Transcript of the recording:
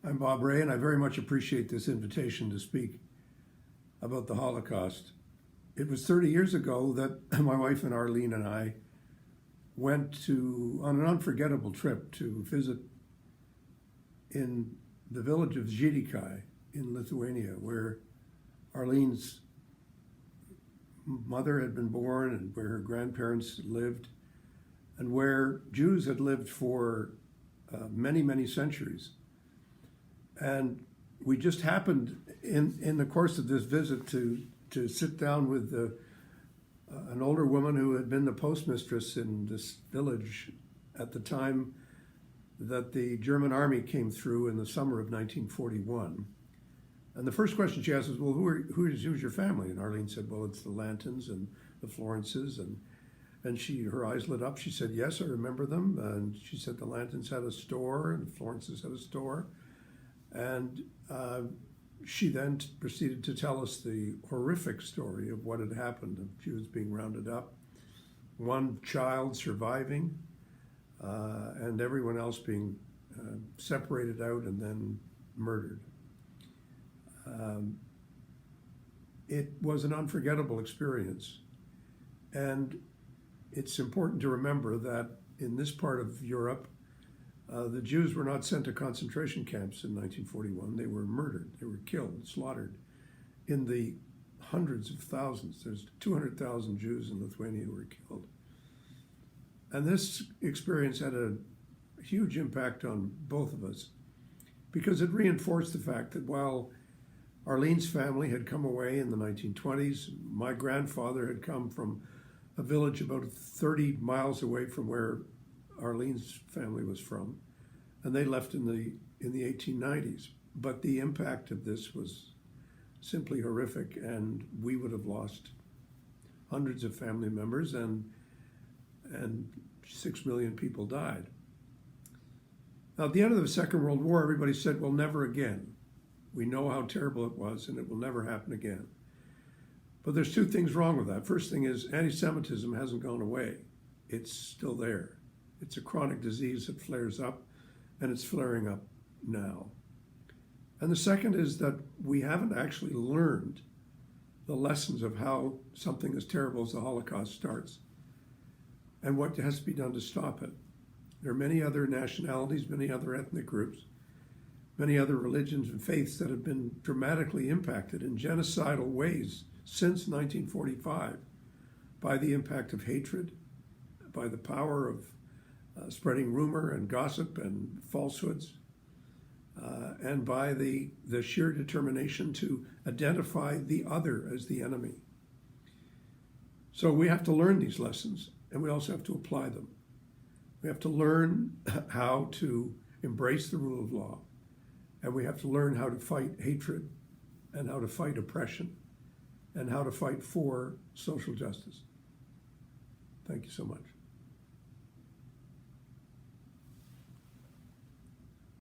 I'm Bob Ray, and I very much appreciate this invitation to speak about the Holocaust. It was 30 years ago that my wife and Arlene and I went on an unforgettable trip to visit in the village of Zidikai in Lithuania, where Arlene's mother had been born and where her grandparents lived, and where Jews had lived for many, many centuries. And we just happened in the course of this visit to sit down with an older woman who had been the postmistress in this village at the time that the German army came through in the summer of 1941. And the first question she asked was, well, who's your family? And Arlene said, well, it's the Lantons and the Florences. And her eyes lit up. She said, yes, I remember them. And she said the Lantons had a store and the Florences had a store. And she then proceeded to tell us the horrific story of what had happened, of Jews being rounded up, one child surviving, and everyone else being separated out and then murdered. It was an unforgettable experience. And it's important to remember that in this part of Europe, the Jews were not sent to concentration camps in 1941. They were murdered. They were killed, slaughtered in the hundreds of thousands. There's 200,000 Jews in Lithuania who were killed. And this experience had a huge impact on both of us because it reinforced the fact that while Arlene's family had come away in the 1920s, my grandfather had come from a village about 30 miles away from where Arlene's family was from, and they left in the 1890s. But the impact of this was simply horrific, and we would have lost hundreds of family members, and 6 million people died. Now, at the end of the Second World War, everybody said, well, never again. We know how terrible it was, and it will never happen again. But there's two things wrong with that. First thing is anti-Semitism hasn't gone away. It's still there. It's a chronic disease that flares up, and it's flaring up now. And the second is that we haven't actually learned the lessons of how something as terrible as the Holocaust starts and what has to be done to stop it. There are many other nationalities, many other ethnic groups, many other religions and faiths that have been dramatically impacted in genocidal ways since 1945 by the impact of hatred, by the power of spreading rumor and gossip and falsehoods, and by the sheer determination to identify the other as the enemy. So we have to learn these lessons, and we also have to apply them. We have to learn how to embrace the rule of law, and we have to learn how to fight hatred and how to fight oppression and how to fight for social justice. Thank you so much.